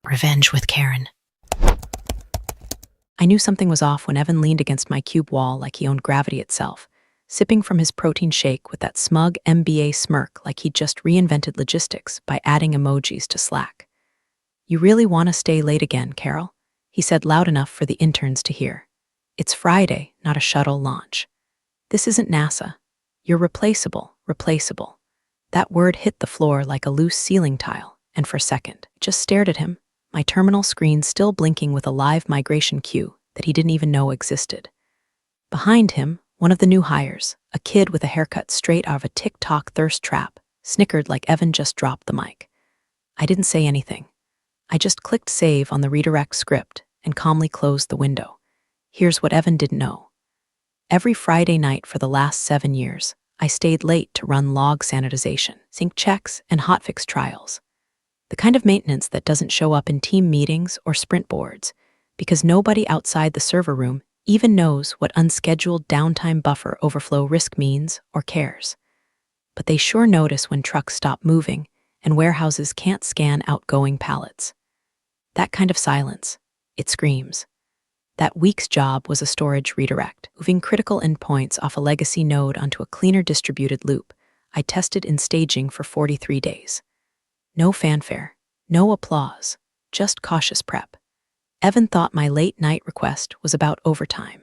Revenge with Karen. I knew something was off when Evan leaned against my cube wall like he owned gravity itself, sipping from his protein shake with that smug MBA smirk like he'd just reinvented logistics by adding emojis to Slack. "You really want to stay late again, Carol?" he said loud enough for the interns to hear. "It's Friday, not a shuttle launch. This isn't NASA. You're replaceable. That word hit the floor like a loose ceiling tile, and for a second, I just stared at him, my terminal screen still blinking with a live migration queue that he didn't even know existed. Behind him, one of the new hires, a kid with a haircut straight out of a TikTok thirst trap, snickered like Evan just dropped the mic. I didn't say anything. I just clicked save on the redirect script and calmly closed the window. Here's what Evan didn't know. Every Friday night for the last 7 years, I stayed late to run log sanitization, sync checks, and hotfix trials. The kind of maintenance that doesn't show up in team meetings or sprint boards, because nobody outside the server room even knows what unscheduled downtime buffer overflow risk means or cares. But they sure notice when trucks stop moving and warehouses can't scan outgoing pallets. That kind of silence, it screams. That week's job was a storage redirect, moving critical endpoints off a legacy node onto a cleaner distributed loop I tested in staging for 43 days. No fanfare, no applause, just cautious prep. Evan thought my late-night request was about overtime.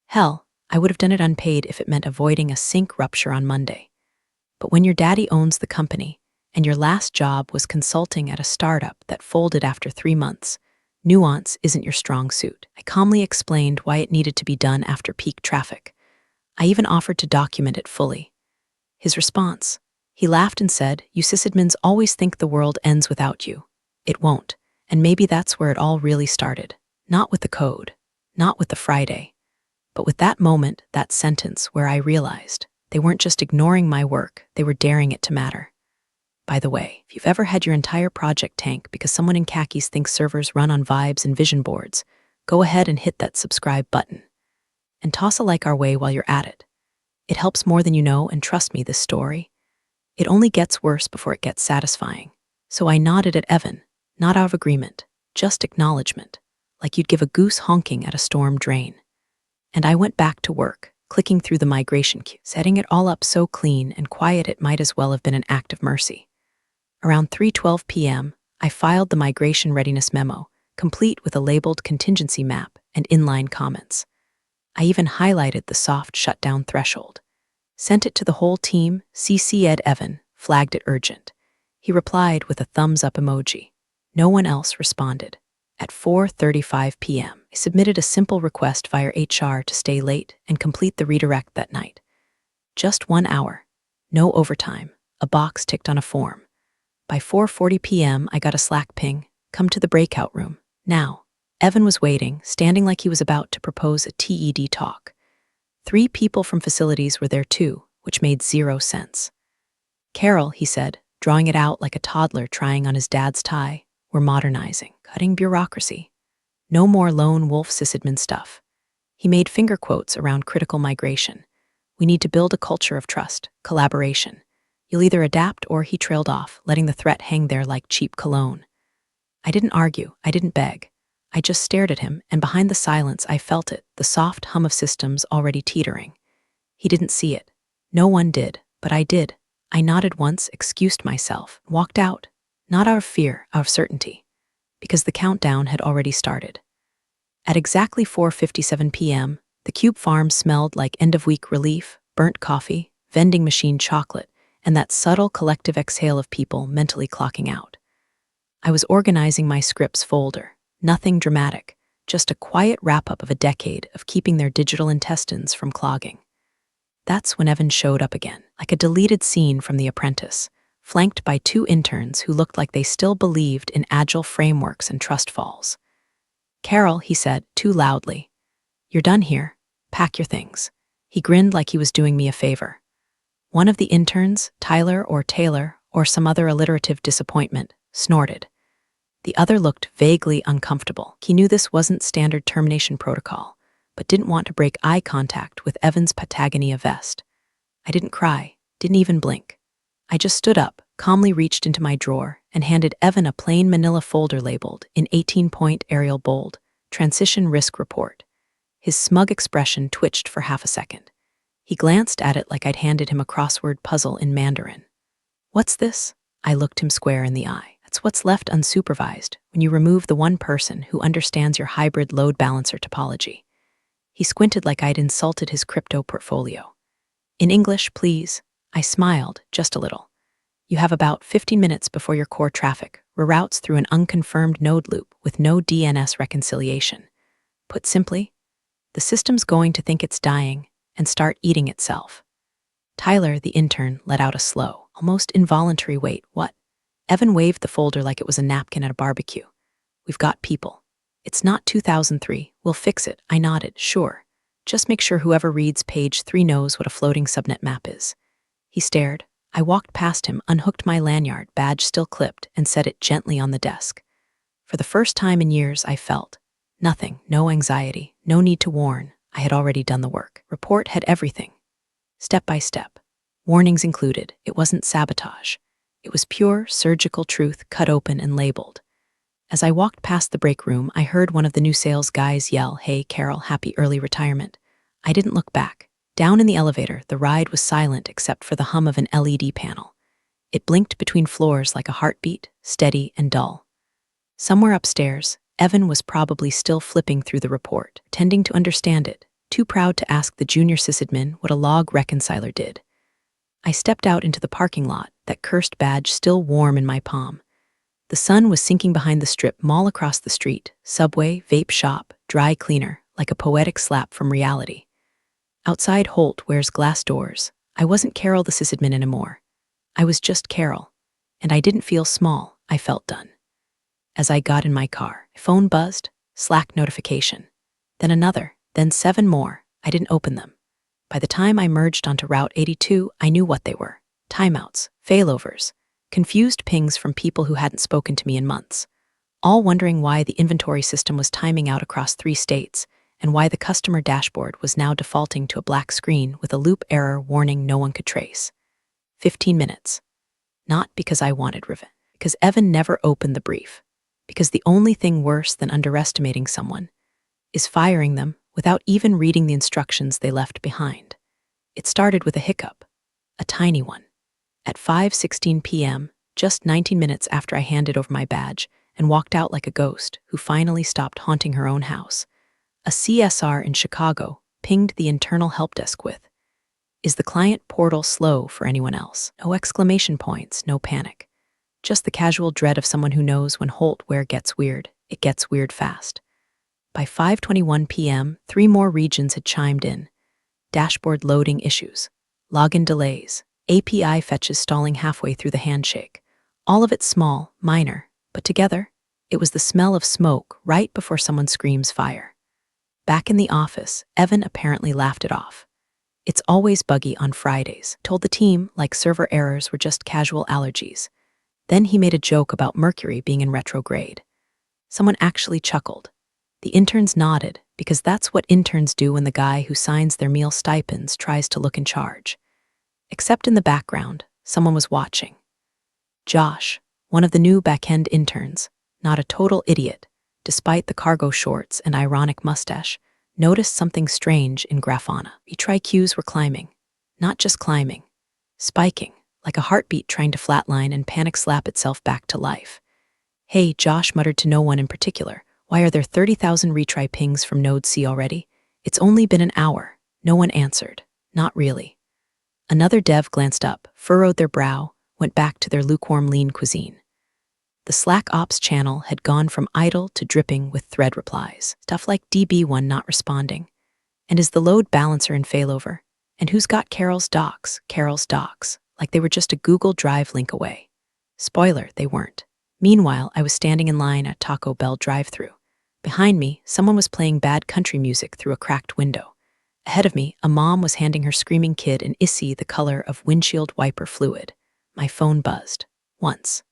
Hell, I would have done it unpaid if it meant avoiding a sink rupture on Monday. But when your daddy owns the company, and your last job was consulting at a startup that folded after 3 months, nuance isn't your strong suit. I calmly explained why it needed to be done after peak traffic. I even offered to document it fully. His response: he laughed and said, "You sysadmins always think the world ends without you. It won't, and maybe that's where it all really started. Not with the code, not with the Friday, but with that moment, that sentence where I realized they weren't just ignoring my work, they were daring it to matter." By the way, if you've ever had your entire project tank because someone in khakis thinks servers run on vibes and vision boards, go ahead and hit that subscribe button. And toss a like our way while you're at it. It helps more than you know, and trust me, this story, it only gets worse before it gets satisfying. So I nodded at Evan, not out of agreement, just acknowledgement, like you'd give a goose honking at a storm drain. And I went back to work, clicking through the migration queue, setting it all up so clean and quiet it might as well have been an act of mercy. Around 3:12 p.m., I filed the migration readiness memo, complete with a labeled contingency map and inline comments. I even highlighted the soft shutdown threshold. Sent it to the whole team, CC'd Evan, flagged it urgent. He replied with a thumbs-up emoji. No one else responded. At 4:35 p.m., I submitted a simple request via HR to stay late and complete the redirect that night. Just 1 hour. No overtime. A box ticked on a form. By 4:40 p.m., I got a Slack ping. "Come to the breakout room. Now." Evan was waiting, standing like he was about to propose a TED talk. 3 people from facilities were there too, which made 0 sense. "Carol," he said, drawing it out like a toddler trying on his dad's tie, "we're modernizing, cutting bureaucracy. No more lone wolf sysadmin stuff." He made finger quotes around critical migration. "We need to build a culture of trust, collaboration. You'll either adapt," or he trailed off, letting the threat hang there like cheap cologne. I didn't argue, I didn't beg. I just stared at him, and behind the silence I felt it, the soft hum of systems already teetering. He didn't see it. No one did, but I did. I nodded once, excused myself, walked out, not out of fear, out of certainty, because the countdown had already started. At exactly 4:57 p.m., the Cube farm smelled like end-of-week relief, burnt coffee, vending machine chocolate, and that subtle collective exhale of people mentally clocking out. I was organizing my scripts folder. Nothing dramatic, just a quiet wrap-up of a decade of keeping their digital intestines from clogging. That's when Evan showed up again, like a deleted scene from The Apprentice, flanked by 2 interns who looked like they still believed in agile frameworks and trust falls. "Carol," he said, too loudly, "you're done here. Pack your things." He grinned like he was doing me a favor. One of the interns, Tyler or Taylor, or some other alliterative disappointment, snorted. The other looked vaguely uncomfortable. He knew this wasn't standard termination protocol, but didn't want to break eye contact with Evan's Patagonia vest. I didn't cry, didn't even blink. I just stood up, calmly reached into my drawer, and handed Evan a plain manila folder labeled in 18-point Arial bold, Transition Risk Report. His smug expression twitched for half a second. He glanced at it like I'd handed him a crossword puzzle in Mandarin. "What's this?" I looked him square in the eye. "That's what's left unsupervised when you remove the one person who understands your hybrid load balancer topology." He squinted like I'd insulted his crypto portfolio. "In English, please." I smiled, just a little. "You have about 15 minutes before your core traffic reroutes through an unconfirmed node loop with no DNS reconciliation. Put simply, the system's going to think it's dying and start eating itself." Tyler, the intern, let out a slow, almost involuntary wait. "What?" Evan waved the folder like it was a napkin at a barbecue. "We've got people. It's not 2003. We'll fix it." I nodded. "Sure. Just make sure whoever reads page 3 knows what a floating subnet map is." He stared. I walked past him, unhooked my lanyard, badge still clipped, and set it gently on the desk. For the first time in years, I felt nothing, no anxiety, no need to warn. I had already done the work. Report had everything. Step by step. Warnings included. It wasn't sabotage. It was pure, surgical truth cut open and labeled. As I walked past the break room, I heard one of the new sales guys yell, "Hey, Carol, happy early retirement." I didn't look back. Down in the elevator, the ride was silent except for the hum of an LED panel. It blinked between floors like a heartbeat, steady and dull. Somewhere upstairs, Evan was probably still flipping through the report, tending to understand it, too proud to ask the junior sysadmin what a log reconciler did. I stepped out into the parking lot, that cursed badge still warm in my palm. The sun was sinking behind the strip mall across the street, subway, vape shop, dry cleaner, like a poetic slap from reality. Outside Holt wears glass doors. I wasn't Carol the sysadmin anymore. I was just Carol. And I didn't feel small, I felt done. As I got in my car, phone buzzed, Slack notification. Then another, then 7 more. I didn't open them. By the time I merged onto Route 82, I knew what they were. Timeouts, failovers, confused pings from people who hadn't spoken to me in months, all wondering why the inventory system was timing out across 3 states and why the customer dashboard was now defaulting to a black screen with a loop error warning no one could trace. 15 minutes. Not because I wanted revenge, because Evan never opened the brief, because the only thing worse than underestimating someone is firing them without even reading the instructions they left behind. It started with a hiccup, a tiny one. At 5:16 p.m., just 19 minutes after I handed over my badge and walked out like a ghost who finally stopped haunting her own house, a CSR in Chicago pinged the internal help desk with, "Is the client portal slow for anyone else?" No exclamation points, no panic. Just the casual dread of someone who knows when Holtware gets weird, it gets weird fast. By 5:21 p.m., 3 more regions had chimed in. Dashboard loading issues, login delays, API fetches stalling halfway through the handshake. All of it small, minor, but together, it was the smell of smoke right before someone screams fire. Back in the office, Evan apparently laughed it off. "It's always buggy on Fridays," told the team like server errors were just casual allergies. Then he made a joke about Mercury being in retrograde. Someone actually chuckled. The interns nodded, because that's what interns do when the guy who signs their meal stipends tries to look in charge. Except in the background, someone was watching. Josh, one of the new back-end interns, not a total idiot, despite the cargo shorts and ironic mustache, noticed something strange in Grafana. Retry queues were climbing. Not just climbing. Spiking, like a heartbeat trying to flatline and panic slap itself back to life. "Hey," Josh muttered to no one in particular, "why are there 30,000 retry pings from Node C already? It's only been an hour." No one answered. Not really. Another dev glanced up, furrowed their brow, went back to their lukewarm lean cuisine. The Slack ops channel had gone from idle to dripping with thread replies. Stuff like DB1 not responding. And is the load balancer in failover? And who's got Carol's docs? Carol's docs, like they were just a Google Drive link away. Spoiler, they weren't. Meanwhile, I was standing in line at Taco Bell drive-thru. Behind me, someone was playing bad country music through a cracked window. Ahead of me, a mom was handing her screaming kid an issy the color of windshield wiper fluid. My phone buzzed. Once.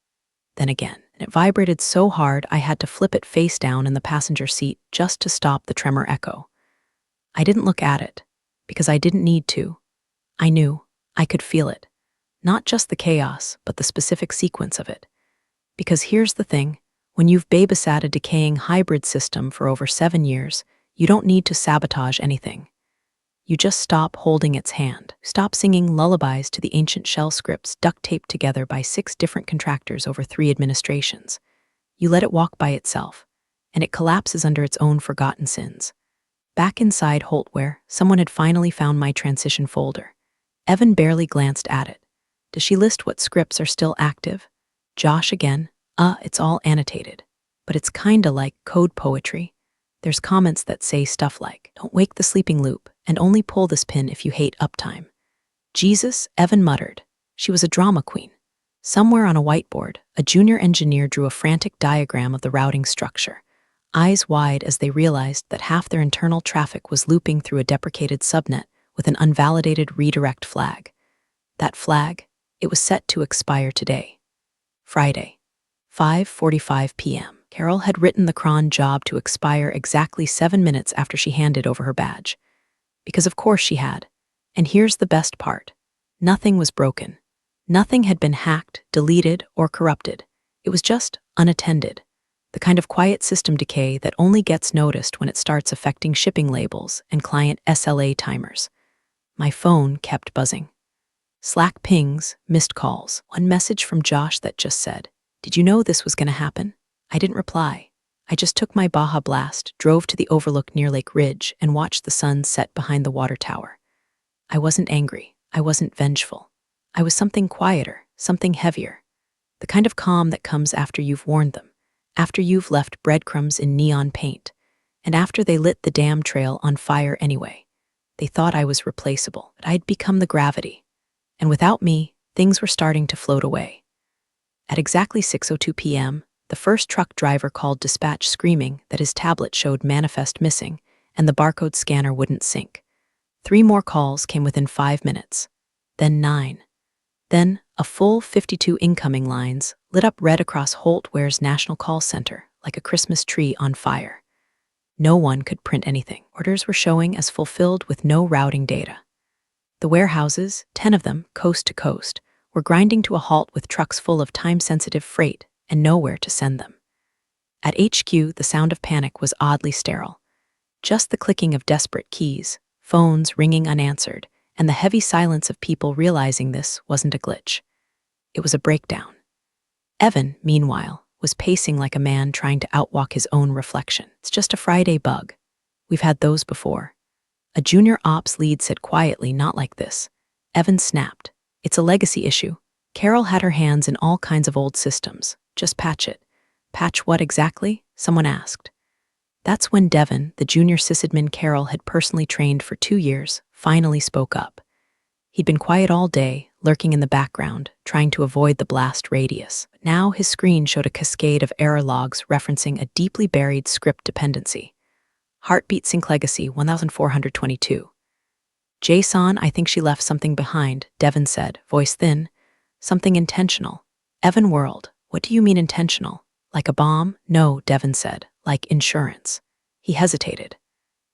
Then again, and it vibrated so hard I had to flip it face down in the passenger seat just to stop the tremor echo. I didn't look at it, because I didn't need to. I knew, I could feel it. Not just the chaos, but the specific sequence of it. Because here's the thing, when you've babysat a decaying hybrid system for over 7 years, you don't need to sabotage anything. You just stop holding its hand. Stop singing lullabies to the ancient shell scripts duct taped together by 6 different contractors over 3 administrations. You let it walk by itself, and it collapses under its own forgotten sins. Back inside Holtware, someone had finally found my transition folder. Evan barely glanced at it. Does she list what scripts are still active? Josh again. It's all annotated. But it's kinda like code poetry. There's comments that say stuff like, don't wake the sleeping loop, and only pull this pin if you hate uptime. Jesus, Evan muttered. She was a drama queen. Somewhere on a whiteboard, a junior engineer drew a frantic diagram of the routing structure, eyes wide as they realized that half their internal traffic was looping through a deprecated subnet with an unvalidated redirect flag. That flag, it was set to expire today. Friday, 5:45 p.m. Carol had written the cron job to expire exactly 7 minutes after she handed over her badge. Because of course she had. And here's the best part. Nothing was broken. Nothing had been hacked, deleted, or corrupted. It was just unattended. The kind of quiet system decay that only gets noticed when it starts affecting shipping labels and client SLA timers. My phone kept buzzing. Slack pings, missed calls, one message from Josh that just said, "Did you know this was going to happen?" I didn't reply. I just took my Baja Blast, drove to the overlook near Lake Ridge, and watched the sun set behind the water tower. I wasn't angry. I wasn't vengeful. I was something quieter, something heavier. The kind of calm that comes after you've warned them, after you've left breadcrumbs in neon paint, and after they lit the damn trail on fire anyway. They thought I was replaceable, but I'd become the gravity. And without me, things were starting to float away. At exactly 6:02 p.m., the first truck driver called dispatch screaming that his tablet showed manifest missing and the barcode scanner wouldn't sync. 3 more calls came within 5 minutes. Then 9. Then a full 52 incoming lines lit up red across Holtware's National Call Center like a Christmas tree on fire. No one could print anything. Orders were showing as fulfilled with no routing data. The warehouses, 10 of them, coast to coast, were grinding to a halt with trucks full of time-sensitive freight and nowhere to send them. At HQ, the sound of panic was oddly sterile. Just the clicking of desperate keys, phones ringing unanswered, and the heavy silence of people realizing this wasn't a glitch. It was a breakdown. Evan, meanwhile, was pacing like a man trying to outwalk his own reflection. It's just a Friday bug. We've had those before. A junior ops lead said quietly, not like this. Evan snapped. It's a legacy issue. Carol had her hands in all kinds of old systems. Just patch it. Patch what exactly? Someone asked. That's when Devin, the junior sysadmin Carol had personally trained for 2 years, finally spoke up. He'd been quiet all day, lurking in the background, trying to avoid the blast radius. But now his screen showed a cascade of error logs referencing a deeply buried script dependency. Heartbeat sync legacy 1422. Jason, I think she left something behind, Devin said, voice thin. Something intentional. Evan whirled. What do you mean intentional? Like a bomb? No, Devin said. Like insurance. He hesitated.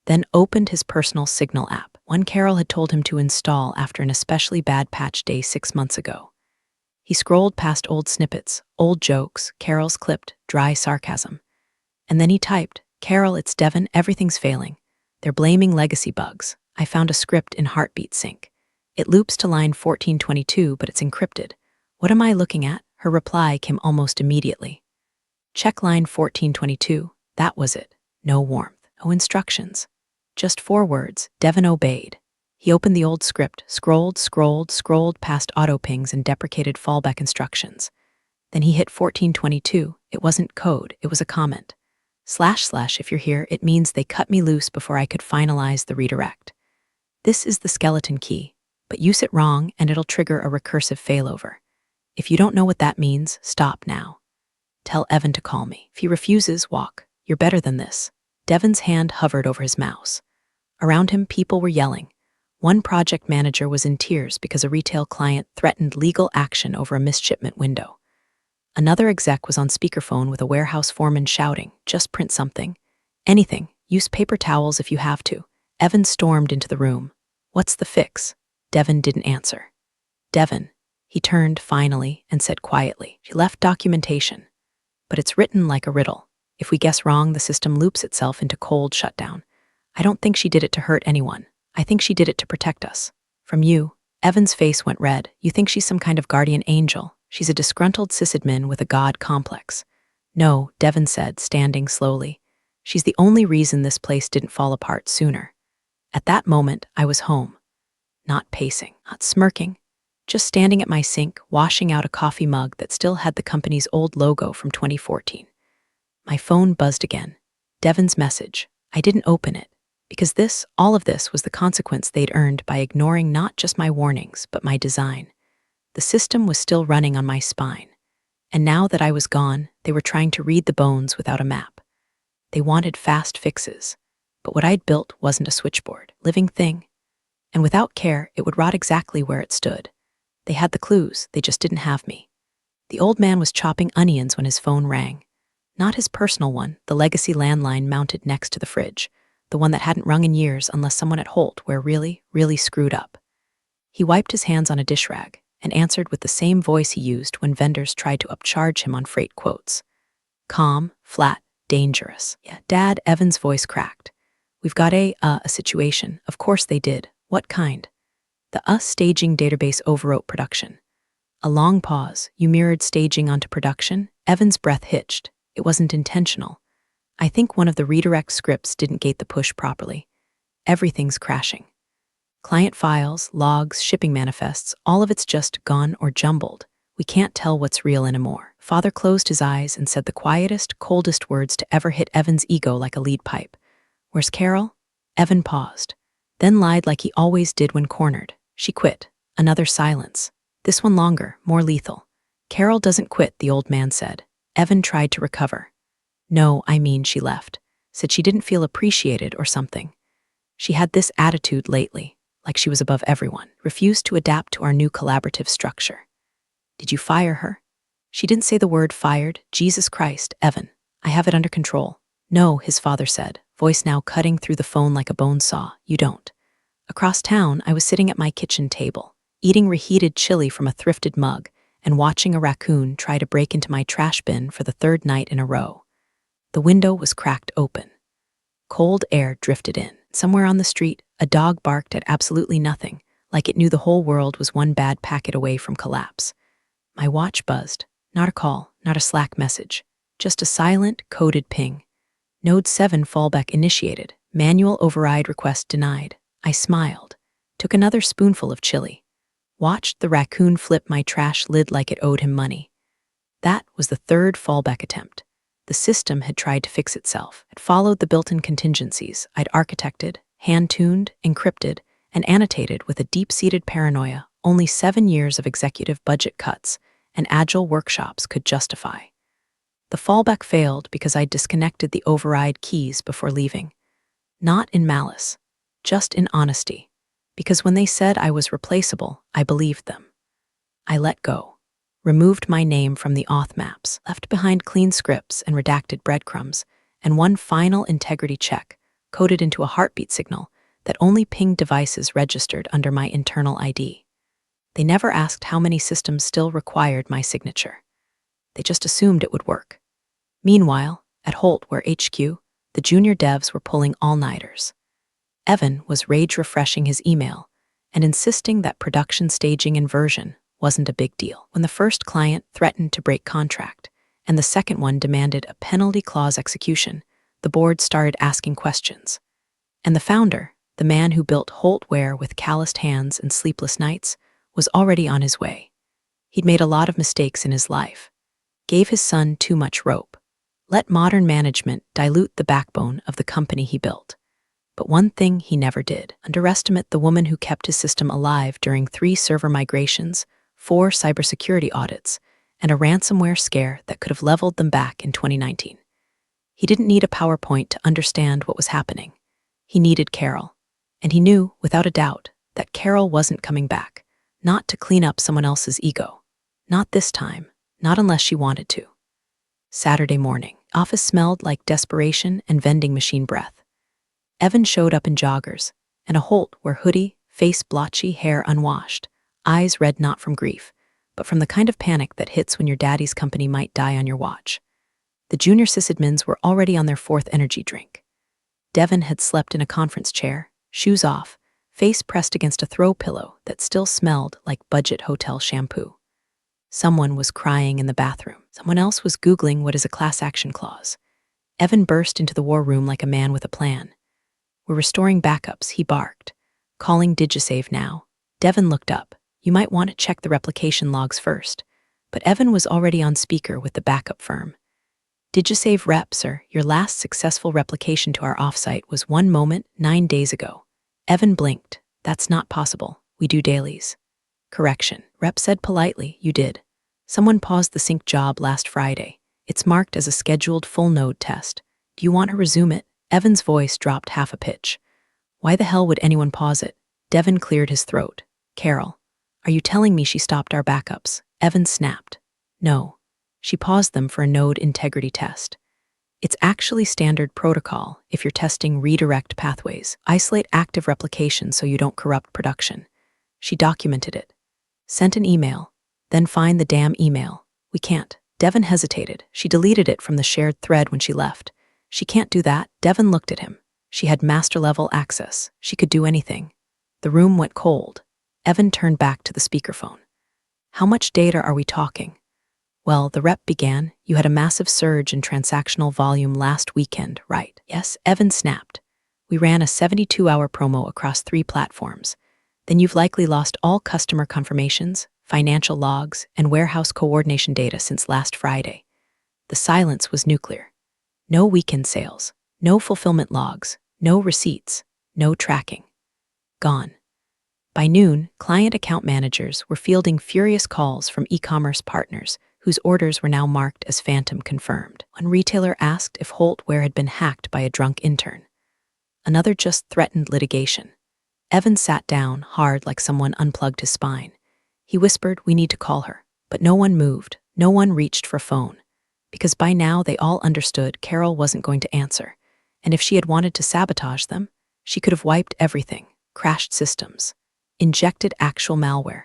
Then opened his personal Signal app, one Carol had told him to install after an especially bad patch day 6 months ago. He scrolled past old snippets, old jokes, Carol's clipped, dry sarcasm. And then he typed, Carol, it's Devin, everything's failing. They're blaming legacy bugs. I found a script in Heartbeat Sync. It loops to line 1422, but it's encrypted. What am I looking at? Her reply came almost immediately. Check line 1422. That was it. No warmth. No instructions. Just 4 words. Devin obeyed. He opened the old script, scrolled past auto pings and deprecated fallback instructions. Then he hit 1422. It wasn't code, it was a comment. / if you're here, it means they cut me loose before I could finalize the redirect. This is the skeleton key, but use it wrong and it'll trigger a recursive failover. If you don't know what that means, stop now. Tell Evan to call me. If he refuses, walk. You're better than this. Devin's hand hovered over his mouse. Around him, people were yelling. One project manager was in tears because a retail client threatened legal action over a missed shipment window. Another exec was on speakerphone with a warehouse foreman shouting, just print something. Anything. Use paper towels if you have to. Evan stormed into the room. What's the fix? Devin didn't answer. Devin. He turned, finally, and said quietly, she left documentation. but it's written like a riddle. If we guess wrong, the system loops itself into cold shutdown. I don't think she did it to hurt anyone. I think she did it to protect us. From you. Evan's face went red. You think she's some kind of guardian angel. She's a disgruntled sysadmin with a god complex. No, Devon said, standing slowly. She's the only reason this place didn't fall apart sooner. At that moment, I was home. Not pacing, not smirking, just standing at my sink, washing out a coffee mug that still had the company's old logo from 2014. My phone buzzed again. Devon's message. I didn't open it, because all of this was the consequence they'd earned by ignoring not just my warnings, but my design. The system was still running on my spine. And now that I was gone, they were trying to read the bones without a map. They wanted fast fixes, but what I'd built wasn't a switchboard, living thing. And without care, it would rot exactly where it stood. They had the clues, they just didn't have me. The old man was chopping onions when his phone rang. Not his personal one, the legacy landline mounted next to the fridge, the one that hadn't rung in years unless someone at Holt were really screwed up. He wiped his hands on a dish rag and answered with the same voice he used when vendors tried to upcharge him on freight quotes. Calm, flat, dangerous. Yeah, Dad, Evan's voice cracked. We've got a situation. Of course they did. What kind? The staging database overwrote production. A long pause. You mirrored staging onto production? Evan's breath hitched. It wasn't intentional. I think one of the redirect scripts didn't gate the push properly. Everything's crashing. Client files, logs, shipping manifests, all of it's just gone or jumbled. We can't tell what's real anymore. Father closed his eyes and said the quietest, coldest words to ever hit Evan's ego like a lead pipe. Where's Carol? Evan paused, then lied like he always did when cornered. She quit. Another silence. This one longer, more lethal. Carol doesn't quit, the old man said. Evan tried to recover. No, I mean she left. Said she didn't feel appreciated or something. She had this attitude lately, like she was above everyone, refused to adapt to our new collaborative structure. Did you fire her? She didn't say the word fired. Jesus Christ, Evan. I have it under control. No, his father said, voice now cutting through the phone like a bone saw. You don't. Across town, I was sitting at my kitchen table, eating reheated chili from a thrifted mug and watching a raccoon try to break into my trash bin for the third night in a row. The window was cracked open. Cold air drifted in. Somewhere on the street, a dog barked at absolutely nothing, like it knew the whole world was one bad packet away from collapse. My watch buzzed. Not a call, not a Slack message, just a silent, coded ping. Node 7 fallback initiated. Manual override request denied. I smiled, took another spoonful of chili, watched the raccoon flip my trash lid like it owed him money. That was the third fallback attempt. The system had tried to fix itself. It followed the built-in contingencies I'd architected, hand-tuned, encrypted, and annotated with a deep-seated paranoia only 7 years of executive budget cuts and agile workshops could justify. The fallback failed because I'd disconnected the override keys before leaving. Not in malice, just in honesty. Because when they said I was replaceable, I believed them. I let go. Removed my name from the auth maps, left behind clean scripts and redacted breadcrumbs, and one final integrity check, coded into a heartbeat signal that only pinged devices registered under my internal ID. They never asked how many systems still required my signature. They just assumed it would work. Meanwhile, at Holt, where HQ, the junior devs were pulling all-nighters. Evan was rage-refreshing his email and insisting that production staging inversion wasn't a big deal. When the first client threatened to break contract and the second one demanded a penalty clause execution, the board started asking questions. And the founder, the man who built Holtware with calloused hands and sleepless nights, was already on his way. He'd made a lot of mistakes in his life, gave his son too much rope, let modern management dilute the backbone of the company he built. But one thing he never did: underestimate the woman who kept his system alive during 3 server migrations, 4 cybersecurity audits, and a ransomware scare that could have leveled them back in 2019. He didn't need a PowerPoint to understand what was happening. He needed Carol. And he knew, without a doubt, that Carol wasn't coming back, not to clean up someone else's ego. Not this time, not unless she wanted to. Saturday morning, office smelled like desperation and vending machine breath. Evan showed up in joggers, and a Holt where hoodie, face blotchy, hair unwashed, eyes red not from grief, but from the kind of panic that hits when your daddy's company might die on your watch. The junior sysadmins were already on their fourth energy drink. Devin had slept in a conference chair, shoes off, face pressed against a throw pillow that still smelled like budget hotel shampoo. Someone was crying in the bathroom. Someone else was Googling what is a class action clause. Evan burst into the war room like a man with a plan. "We're restoring backups," he barked. "Calling DigiSave now." Devin looked up. "You might want to check the replication logs first." But Evan was already on speaker with the backup firm. "DigiSave rep, sir, your last successful replication to our offsite was 1 moment 9 days ago." Evan blinked. "That's not possible. We do dailies." "Correction," rep said politely. "You did. Someone paused the sync job last Friday. It's marked as a scheduled full node test. Do you want to resume it?" Evan's voice dropped half a pitch. "Why the hell would anyone pause it?" Devin cleared his throat. "Carol, are you telling me she stopped our backups?" Evan snapped. "No. She paused them for a node integrity test. It's actually standard protocol if you're testing redirect pathways. Isolate active replication so you don't corrupt production." She documented it. "Sent an email. Then find the damn email." "We can't." Devin hesitated. "She deleted it from the shared thread when she left." "She can't do that." Devin looked at him. "She had master-level access. She could do anything." The room went cold. Evan turned back to the speakerphone. "How much data are we talking?" "Well," the rep began, "you had a massive surge in transactional volume last weekend, right?" "Yes," Evan snapped. "We ran a 72-hour promo across 3 platforms. Then you've likely lost all customer confirmations, financial logs, and warehouse coordination data since last Friday." The silence was nuclear. No weekend sales, no fulfillment logs, no receipts, no tracking. Gone. By noon, client account managers were fielding furious calls from e-commerce partners whose orders were now marked as phantom confirmed. One retailer asked if Holtware had been hacked by a drunk intern. Another just threatened litigation. Evan sat down, hard like someone unplugged his spine. He whispered, "We need to call her." But no one moved, no one reached for a phone. Because by now they all understood Carol wasn't going to answer. And if she had wanted to sabotage them, she could have wiped everything, crashed systems, injected actual malware,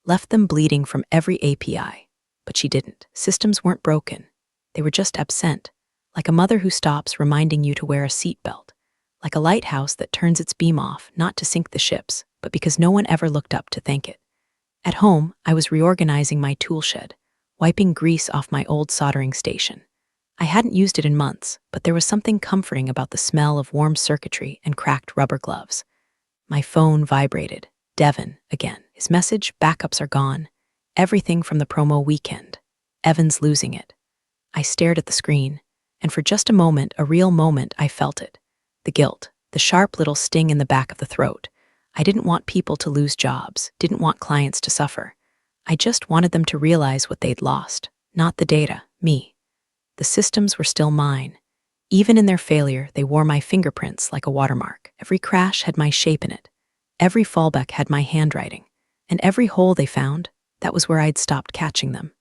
left them bleeding from every API. But she didn't. Systems weren't broken. They were just absent, like a mother who stops reminding you to wear a seatbelt, like a lighthouse that turns its beam off, not to sink the ships, but because no one ever looked up to thank it. At home, I was reorganizing my tool shed, wiping grease off my old soldering station. I hadn't used it in months, but there was something comforting about the smell of warm circuitry and cracked rubber gloves. My phone vibrated. Devin, again. His message, "Backups are gone. Everything from the promo weekend. Evan's losing it." I stared at the screen, and for just a moment, a real moment, I felt it. The guilt, the sharp little sting in the back of the throat. I didn't want people to lose jobs, didn't want clients to suffer. I just wanted them to realize what they'd lost, not the data, me. The systems were still mine. Even in their failure, they wore my fingerprints like a watermark. Every crash had my shape in it. Every fallback had my handwriting. And every hole they found, that was where I'd stopped catching them.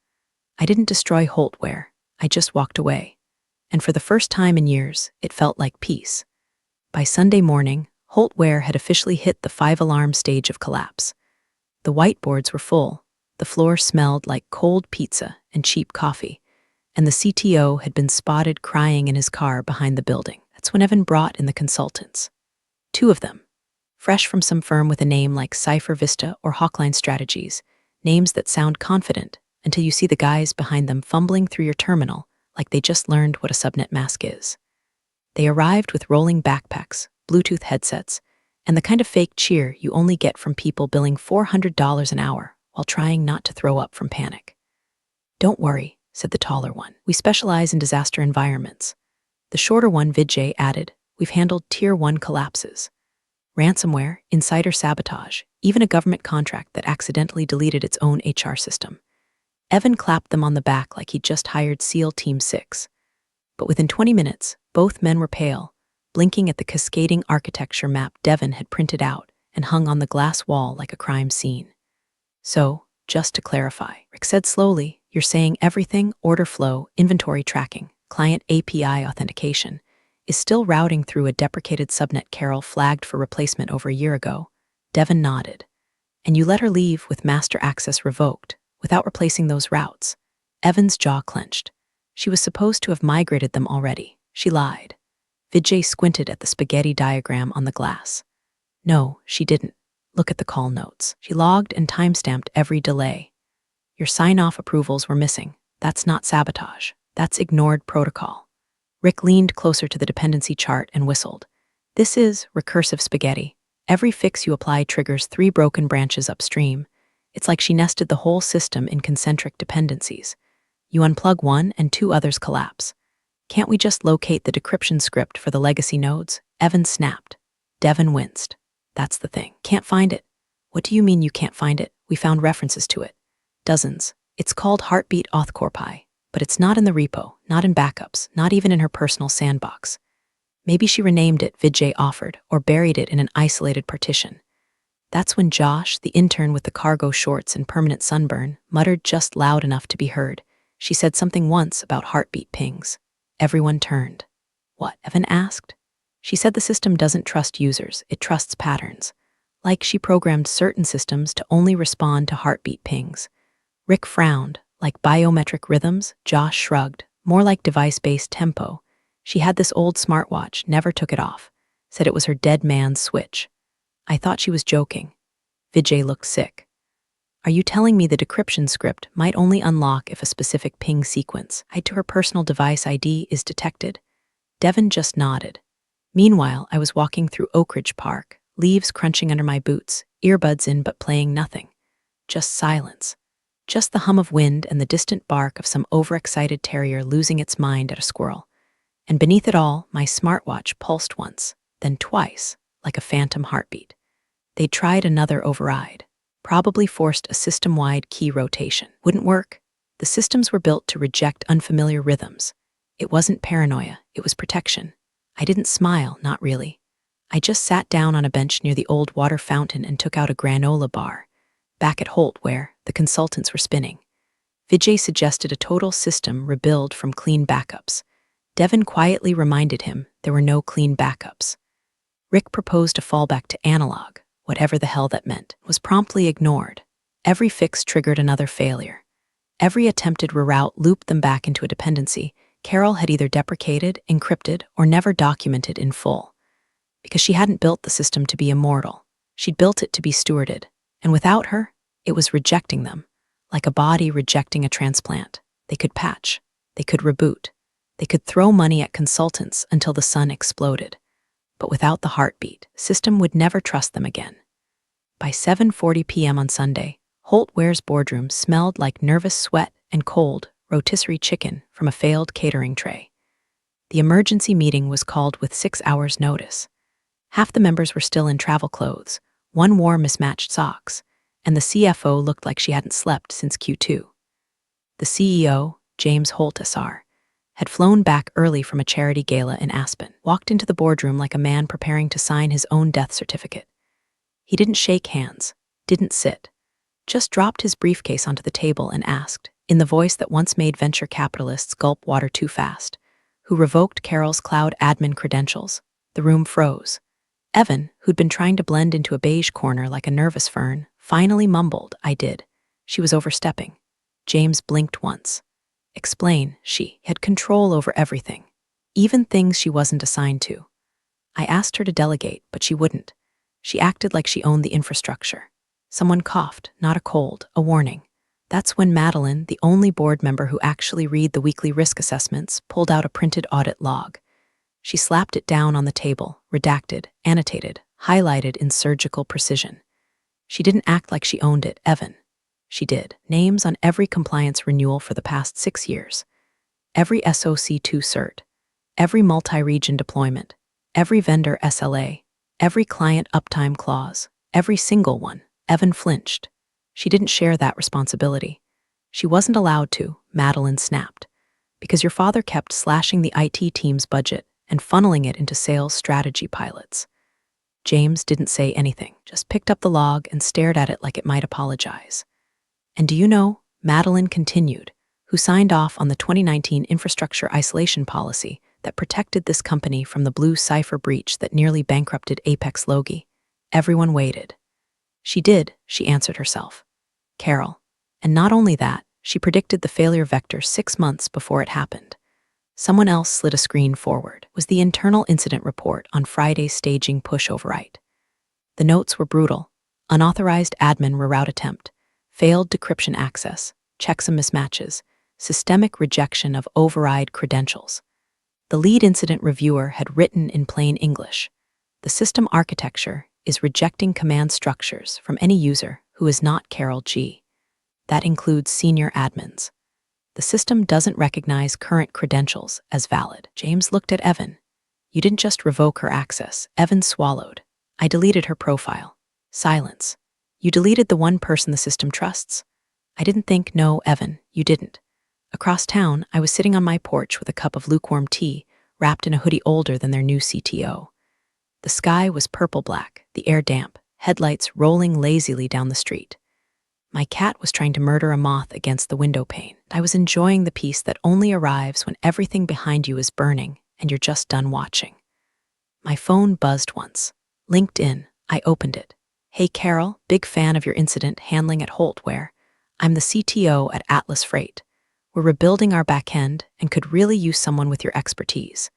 I didn't destroy Holtware. I just walked away. And for the first time in years, it felt like peace. By Sunday morning, Holtware had officially hit the 5-alarm stage of collapse. The whiteboards were full. The floor smelled like cold pizza and cheap coffee. And the CTO had been spotted crying in his car behind the building. That's when Evan brought in the consultants. 2 of them. Fresh from some firm with a name like Cypher Vista or Hawkline Strategies, names that sound confident until you see the guys behind them fumbling through your terminal like they just learned what a subnet mask is. They arrived with rolling backpacks, Bluetooth headsets, and the kind of fake cheer you only get from people billing $400 an hour while trying not to throw up from panic. "Don't worry," said the taller one. "We specialize in disaster environments." The shorter one, Vijay, added, "We've handled Tier 1 collapses. Ransomware, insider sabotage, even a government contract that accidentally deleted its own HR system." Evan clapped them on the back like he'd just hired SEAL Team 6. But within 20 minutes, both men were pale, blinking at the cascading architecture map Devin had printed out and hung on the glass wall like a crime scene. "So, just to clarify," Rick said slowly, "you're saying everything, order flow, inventory tracking, client API authentication, is still routing through a deprecated subnet Carol flagged for replacement over a year ago?" Devin nodded. "And you let her leave with master access revoked, without replacing those routes?" Evan's jaw clenched. She was supposed to have migrated them already. She lied. Vijay squinted at the spaghetti diagram on the glass. No, she didn't. Look at the call notes. She logged and timestamped every delay. Your sign-off approvals were missing. That's not sabotage. That's ignored protocol. Rick leaned closer to the dependency chart and whistled. This is recursive spaghetti. Every fix you apply triggers 3 broken branches upstream. It's like she nested the whole system in concentric dependencies. You unplug one and 2 others collapse. Can't we just locate the decryption script for the legacy nodes? Evan snapped. Devin winced. That's the thing. Can't find it. What do you mean you can't find it? We found references to it. Dozens. It's called Heartbeat Auth but it's not in the repo, not in backups, not even in her personal sandbox. Maybe she renamed it, Vijay offered, or buried it in an isolated partition. That's when Josh, the intern with the cargo shorts and permanent sunburn, muttered just loud enough to be heard. She said something once about heartbeat pings. Everyone turned. What? Evan asked. She said the system doesn't trust users, it trusts patterns. Like she programmed certain systems to only respond to heartbeat pings. Rick frowned. Like biometric rhythms, Josh shrugged. More like device-based tempo. She had this old smartwatch, never took it off. Said it was her dead man's switch. I thought she was joking. Vijay looked sick. Are you telling me the decryption script might only unlock if a specific ping sequence, tied to her personal device ID, is detected? Devin just nodded. Meanwhile, I was walking through Oak Ridge Park, leaves crunching under my boots, earbuds in but playing nothing. Just silence. Just the hum of wind and the distant bark of some overexcited terrier losing its mind at a squirrel. And beneath it all, my smartwatch pulsed once, then twice, like a phantom heartbeat. They'd tried another override. Probably forced a system-wide key rotation. Wouldn't work. The systems were built to reject unfamiliar rhythms. It wasn't paranoia, it was protection. I didn't smile, not really. I just sat down on a bench near the old water fountain and took out a granola bar. Back at Holt, where the consultants were spinning. Vijay suggested a total system rebuild from clean backups. Devin quietly reminded him there were no clean backups. Rick proposed a fallback to analog, whatever the hell that meant, was promptly ignored. Every fix triggered another failure. Every attempted reroute looped them back into a dependency Carol had either deprecated, encrypted, or never documented in full. Because she hadn't built the system to be immortal. She'd built it to be stewarded. And without her, it was rejecting them, like a body rejecting a transplant. They could patch, they could reboot, they could throw money at consultants until the sun exploded. But without the heartbeat, system would never trust them again. By 7:40 p.m. on Sunday, Holt Ware's boardroom smelled like nervous sweat and cold, rotisserie chicken from a failed catering tray. The emergency meeting was called with 6 hours' notice. Half the members were still in travel clothes. One wore mismatched socks, and the CFO looked like she hadn't slept since Q2. The CEO, James Holt SR, had flown back early from a charity gala in Aspen, walked into the boardroom like a man preparing to sign his own death certificate. He didn't shake hands, didn't sit, just dropped his briefcase onto the table and asked, in the voice that once made venture capitalists gulp water too fast, who revoked Carol's cloud admin credentials. The room froze. Evan, who'd been trying to blend into a beige corner like a nervous fern, finally mumbled, I did. She was overstepping. James blinked once. Explain, she had control over everything, even things she wasn't assigned to. I asked her to delegate, but she wouldn't. She acted like she owned the infrastructure. Someone coughed, not a cold, a warning. That's when Madeline, the only board member who actually read the weekly risk assessments, pulled out a printed audit log. She slapped it down on the table, redacted, annotated, highlighted in surgical precision. She didn't act like she owned it, Evan. She did. Names on every compliance renewal for the past 6 years. Every SOC2 cert. Every multi-region deployment. Every vendor SLA. Every client uptime clause. Every single one. Evan flinched. She didn't share that responsibility. She wasn't allowed to, Madeline snapped. Because your father kept slashing the IT team's budget and funneling it into sales strategy pilots. James didn't say anything, just picked up the log and stared at it like it might apologize. And do you know, Madeline continued, who signed off on the 2019 infrastructure isolation policy that protected this company from the blue cipher breach that nearly bankrupted Apex Logi. Everyone waited. She did, she answered herself. Carol. And not only that, She predicted the failure vector 6 months before it happened. Someone else slid a screen forward. Was the internal incident report on Friday's staging push overwrite. The notes were brutal. Unauthorized admin reroute attempt, failed decryption access, checksum mismatches, systemic rejection of override credentials. The lead incident reviewer had written in plain English, the system architecture is rejecting command structures from any user who is not Carol G. That includes senior admins. The system doesn't recognize current credentials as valid. James looked at Evan. You didn't just revoke her access. Evan swallowed. I deleted her profile. Silence. You deleted the one person the system trusts? I didn't think, no, Evan, you didn't. Across town, I was sitting on my porch with a cup of lukewarm tea, wrapped in a hoodie older than their new CTO. The sky was purple-black, the air damp, headlights rolling lazily down the street. My cat was trying to murder a moth against the window pane. I was enjoying the peace that only arrives when everything behind you is burning and you're just done watching. My phone buzzed once. LinkedIn. I opened it. Hey Carol, big fan of your incident handling at Holtware. I'm the CTO at Atlas Freight. We're rebuilding our backend and could really use someone with your expertise.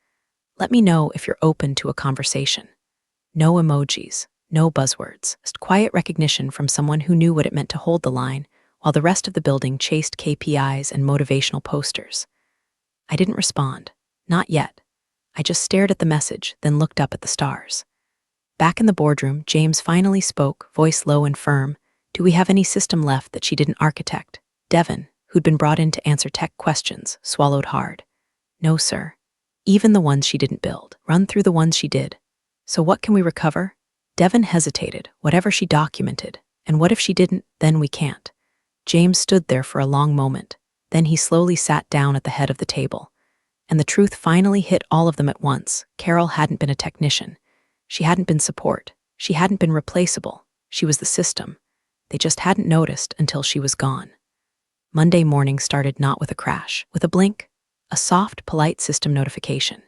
Let me know if you're open to a conversation. No emojis, no buzzwords, just quiet recognition from someone who knew what it meant to hold the line, while the rest of the building chased KPIs and motivational posters. I didn't respond. Not yet. I just stared at the message, then looked up at the stars. Back in the boardroom, James finally spoke, voice low and firm. Do we have any system left that she didn't architect? Devon, who'd been brought in to answer tech questions, swallowed hard. No, sir. Even the ones she didn't build. Run through the ones she did. So what can we recover? Devon hesitated, whatever she documented. And what if she didn't? Then we can't. James stood there for a long moment. Then he slowly sat down at the head of the table. And the truth finally hit all of them at once. Carol hadn't been a technician. She hadn't been support. She hadn't been replaceable. She was the system. They just hadn't noticed until she was gone. Monday morning started not with a crash, with a blink, a soft, polite system notification.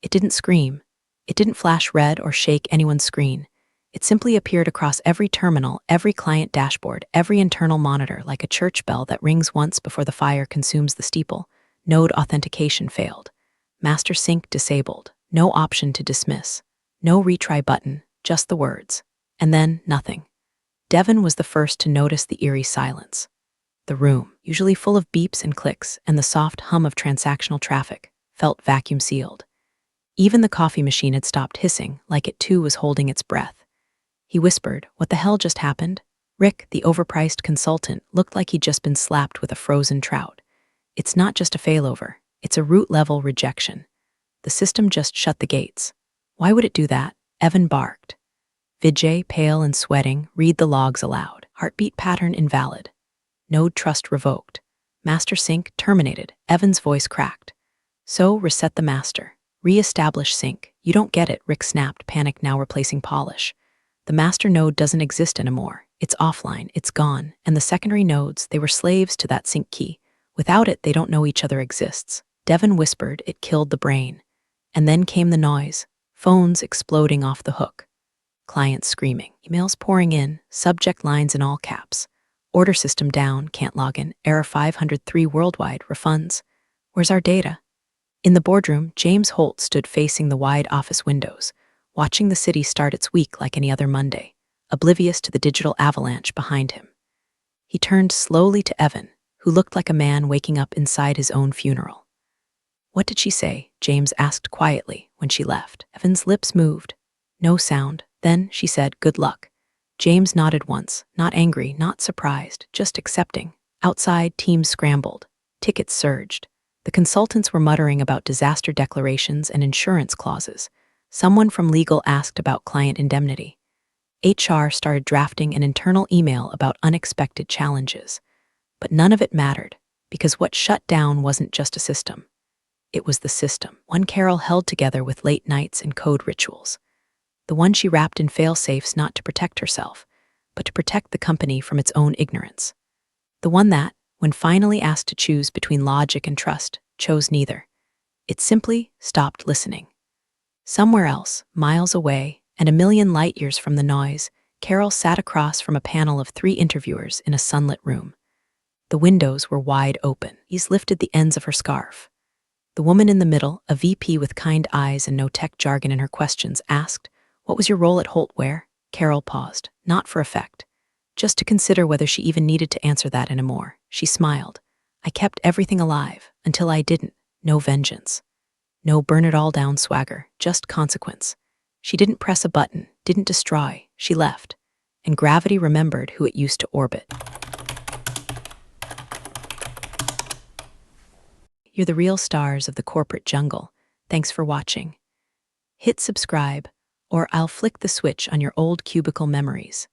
It didn't scream. It didn't flash red or shake anyone's screen. It simply appeared across every terminal, every client dashboard, every internal monitor like a church bell that rings once before the fire consumes the steeple. Node authentication failed. Master sync disabled. No option to dismiss. No retry button, just the words. And then, nothing. Devon was the first to notice the eerie silence. The room, usually full of beeps and clicks and the soft hum of transactional traffic, felt vacuum-sealed. Even the coffee machine had stopped hissing, like it too was holding its breath. He whispered, "What the hell just happened?" Rick, the overpriced consultant, looked like he'd just been slapped with a frozen trout. It's not just a failover, it's a root-level rejection. The system just shut the gates. Why would it do that? Evan barked. Vijay, pale and sweating, read the logs aloud. Heartbeat pattern invalid. Node trust revoked. Master sync terminated. Evan's voice cracked. So, reset the master. Re-establish sync. You don't get it, Rick snapped, panic now replacing polish. The master node doesn't exist anymore. It's offline, it's gone, and the secondary nodes, they were slaves to that sync key. Without it, they don't know each other exists. Devon whispered, it killed the brain. And then came the noise. Phones exploding off the hook. Clients screaming. Emails pouring in, subject lines in all caps. Order system down, can't log in, error 503 worldwide, refunds. Where's our data? In the boardroom, James Holt stood facing the wide office windows, watching the city start its week like any other Monday, oblivious to the digital avalanche behind him. He turned slowly to Evan, who looked like a man waking up inside his own funeral. What did she say? James asked quietly when she left. Evan's lips moved. No sound. Then she said, good luck. James nodded once, not angry, not surprised, just accepting. Outside, teams scrambled. Tickets surged. The consultants were muttering about disaster declarations and insurance clauses. Someone from legal asked about client indemnity. HR started drafting an internal email about unexpected challenges. But none of it mattered, because what shut down wasn't just a system. It was the system, one Carol held together with late nights and code rituals. The one she wrapped in fail-safes not to protect herself, but to protect the company from its own ignorance. The one that, when finally asked to choose between logic and trust, chose neither. It simply stopped listening. Somewhere else, miles away, and a million light-years from the noise, Carol sat across from a panel of 3 interviewers in a sunlit room. The windows were wide open. Ease lifted the ends of her scarf. The woman in the middle, a VP with kind eyes and no tech jargon in her questions, asked, "What was your role at Holtware?" Carol paused, not for effect, just to consider whether she even needed to answer that anymore. She smiled. "I kept everything alive, until I didn't. No vengeance. No burn it all down swagger, just consequence." She didn't press a button, didn't destroy, she left. And gravity remembered who it used to orbit. You're the real stars of the corporate jungle. Thanks for watching. Hit subscribe, or I'll flick the switch on your old cubicle memories.